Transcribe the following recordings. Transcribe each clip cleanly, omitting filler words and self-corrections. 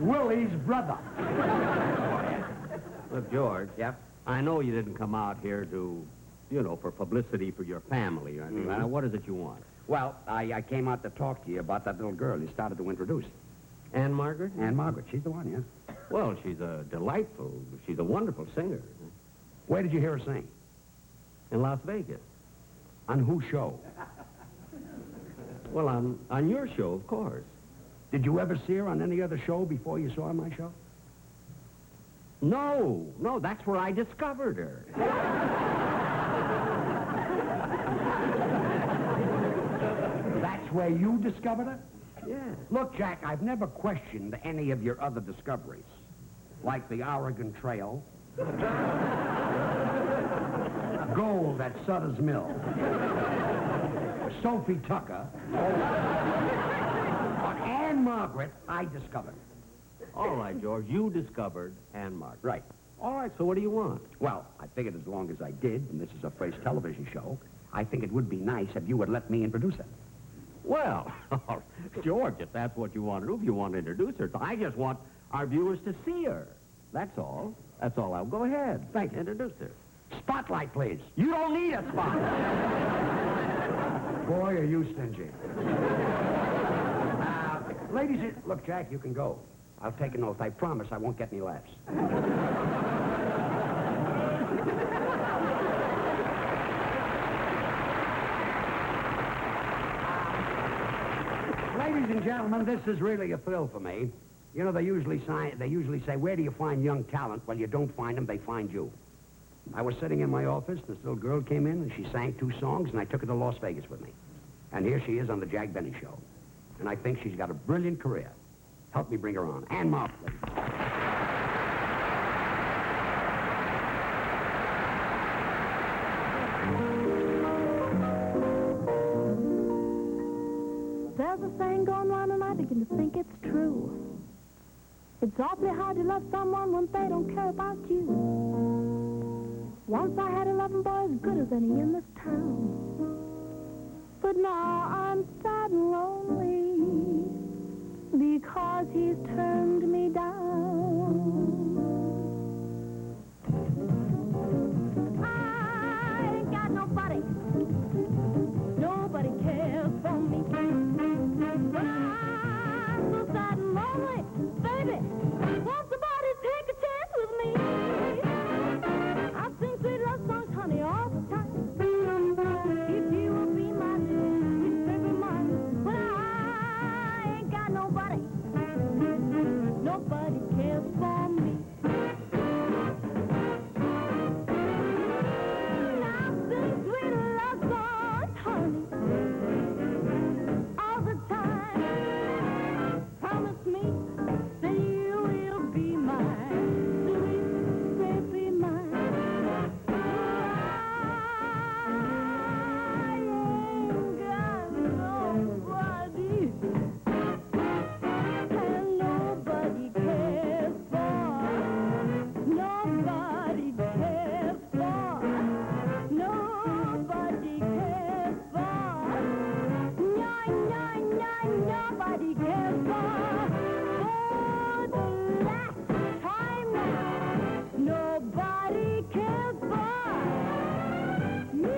Willie's brother. Look, George. Yep. I know you didn't come out here to, for publicity for your family or anything. Mm-hmm. What is it you want? Well, I came out to talk to you about that little girl you started to introduce. Ann-Margret? Ann-Margret, she's the one, yeah? Well, she's a wonderful singer. Where did you hear her sing? In Las Vegas. On whose show? Well, on your show, of course. Did you ever see her on any other show before you saw my show? No, that's where I discovered her. That's where you discovered her? Yeah. Look, Jack, I've never questioned any of your other discoveries, like the Oregon Trail, gold at Sutter's Mill, Sophie Tucker, but Ann-Margret, I discovered. All right, George, you discovered Ann-Margret. Right. All right, so what do you want? Well, I figured as long as I did, and this is a first television show, I think it would be nice if you would let me introduce her. Well, George, if that's what you want to do, if you want to introduce her, I just want our viewers to see her. That's all. That's all. I'll go ahead. Thank you. Introduce her. Spotlight, please. You don't need a spot. Boy, are you stingy. Ladies, look, Jack, you can go. I'll take an oath. I promise I won't get any laughs. Ladies and gentlemen, this is really a thrill for me. You know, they usually say, where do you find young talent? Well, you don't find them, they find you. I was sitting in my office, this little girl came in, and she sang 2 songs, and I took her to Las Vegas with me. And here she is on the Jack Benny Show. And I think she's got a brilliant career. Help me bring her on. Ann-Margret, please. There's a saying going round and I begin to think it's true. It's awfully hard to love someone when they don't care about you. Once I had a loving boy as good as any in this town. But now I'm sad and lonely because he's turned me down. I ain't got nobody. Nobody cares for me. But I'm so sad and lonely, baby. Won't somebody take a chance with me? I sing sweet love songs, honey, all the time. If you will be my little baby mine. But I ain't got nobody. Nobody cares for me. I sing sweet love songs, honey, all the time. Promise me that you will be mine, sweet baby mine. I ain't got nobody, and nobody cares for. Nobody cares for. Nobody cares for. Nobody cares for. For the last time now, nobody cares for me.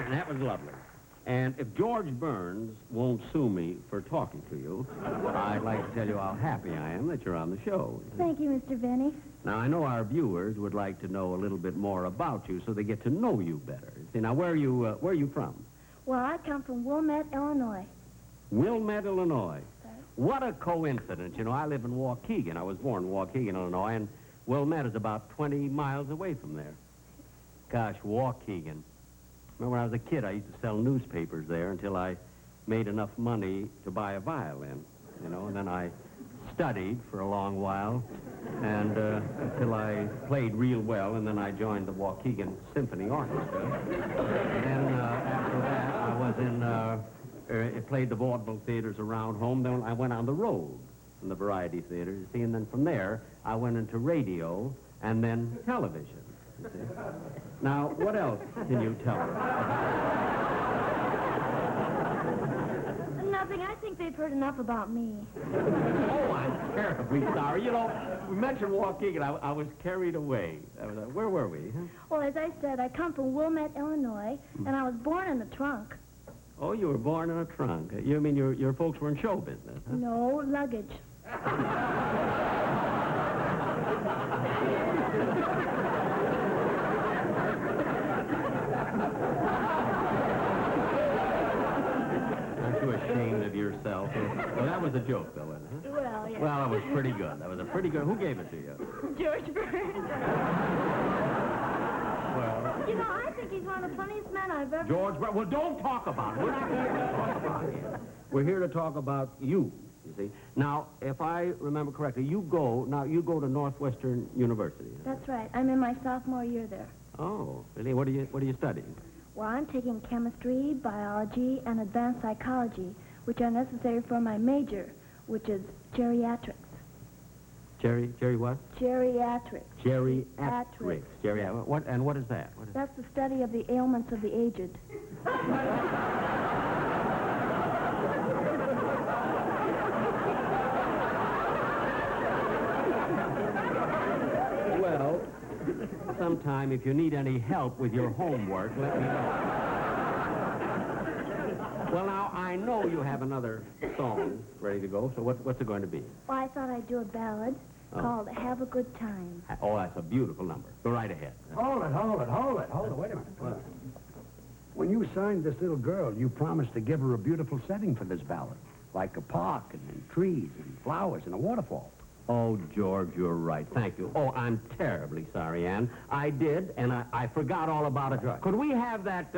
And that was lovely. And if George Burns won't sue me for talking to you, I'd like to tell you how happy I am that you're on the show. Thank you, Mr. Benny. Now, I know our viewers would like to know a little bit more about you so they get to know you better. See, now, where are you from? Well, I come from Wilmette, Illinois. Wilmette, Illinois. What a coincidence. You know, I live in Waukegan. I was born in Waukegan, Illinois, and Wilmette is about 20 miles away from there. Gosh, Waukegan. Remember when I was a kid, I used to sell newspapers there until I made enough money to buy a violin, and then I studied for a long while, and until I played real well, and then I joined the Waukegan Symphony Orchestra. And then after that, I was in It played the vaudeville theaters around home. Then I went on the road in the variety theaters, you see, and then from there, I went into radio and then television, you see. Now, what else can you tell us? Nothing. I think they've heard enough about me. Oh, I'm terribly sorry. You know, we mentioned Waukegan. I was carried away. Where were we? Huh? Well, as I said, I come from Wilmette, Illinois, and I was born in the trunk. Oh, you were born in a trunk. You mean your folks were in show business, huh? No, luggage. Aren't you ashamed of yourself? Well, that was a joke, though, wasn't it? Huh? Well, yeah. Well, that was pretty good. That was a pretty good... Who gave it to you? George Burns. Well... You know, I think he's one of the funniest men I've ever... George Burns... Well, don't talk about it. We're not here to talk about him. We're here to talk about you see. Now, if I remember correctly, you go to Northwestern University. Huh? That's right. I'm in my sophomore year there. Oh, really? What are you studying? Well, I'm taking chemistry, biology, and advanced psychology, which are necessary for my major, which is geriatrics. Jerry what? Geriatrics. Geriatrics. What is that? That's the study of the ailments of the aged. Well, sometime if you need any help with your homework, let me know. Well, now, I know you have another song ready to go, so what's it going to be? Well, I thought I'd do a ballad called Have a Good Time. Oh, that's a beautiful number. Go right ahead. Hold it. Wait a minute. What? When you signed this little girl, you promised to give her a beautiful setting for this ballad, like a park and trees and flowers and a waterfall. Oh, George, you're right. Thank you. Oh, I'm terribly sorry, Ann. I did, and I forgot all about it. Right. Could we have that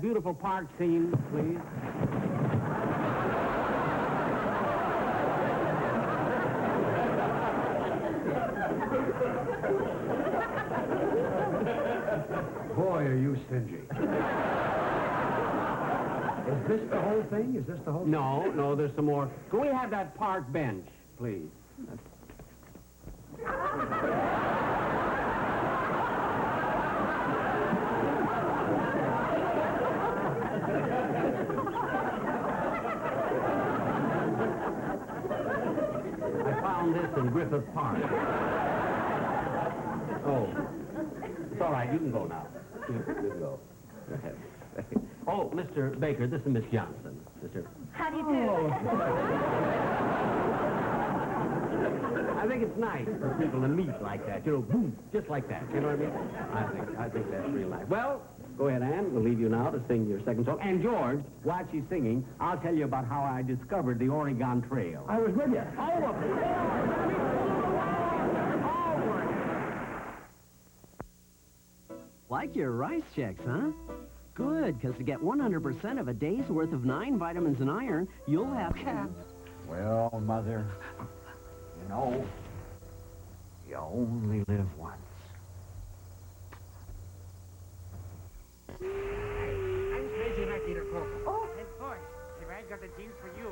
beautiful park scene, please? Boy, are you stingy. Is this the whole thing? No, there's some more. Can we have that park bench, please? I found this in Griffith Park. Oh. It's all right. You can go now. You can go. Go ahead. Oh, Mr. Baker, this is Miss Johnson. Mr. How do you do? I think it's nice for people to meet like that. You know, boom, just like that. You know what I mean? I think that's real nice. Well, go ahead, Ann. We'll leave you now to sing your second song. And George, while she's singing, I'll tell you about how I discovered the Oregon Trail. I was with you. Like your rice checks, huh? Good, because to get 100% of a day's worth of 9 vitamins and iron, you'll have... Well, Mother, you know, you only live once. I'm crazy like Peter Coco. Oh! And boy, if I got a deal for you,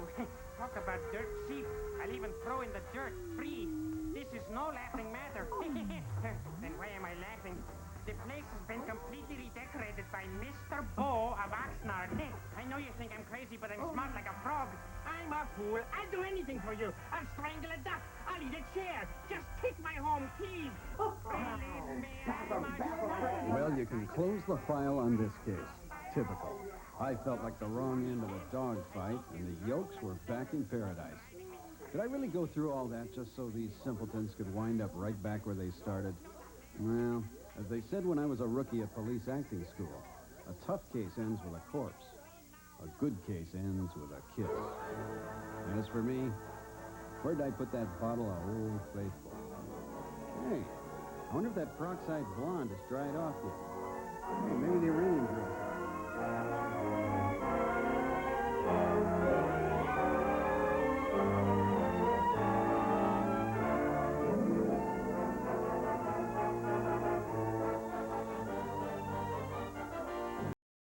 talk about dirt cheap. I'll even throw in the dirt free. This is no laughing matter. Then why am I laughing? The place has been completely redecorated by Mr. Bo of Oxnard. I know you think I'm crazy, but I'm smart like a frog. I'm a fool. I'll do anything for you. I'll strangle a duck. I'll eat a chair. Just take my home keys. Release me. Well, you can close the file on this case. Typical. I felt like the wrong end of a dog fight, and the Yolks were back in paradise. Did I really go through all that just so these simpletons could wind up right back where they started? Well, as they said when I was a rookie at police acting school, a tough case ends with a corpse. A good case ends with a kiss. And as for me, where'd I put that bottle of Old Faithful? Hey, I wonder if that peroxide blonde has dried off yet. Hey, maybe the Iranians are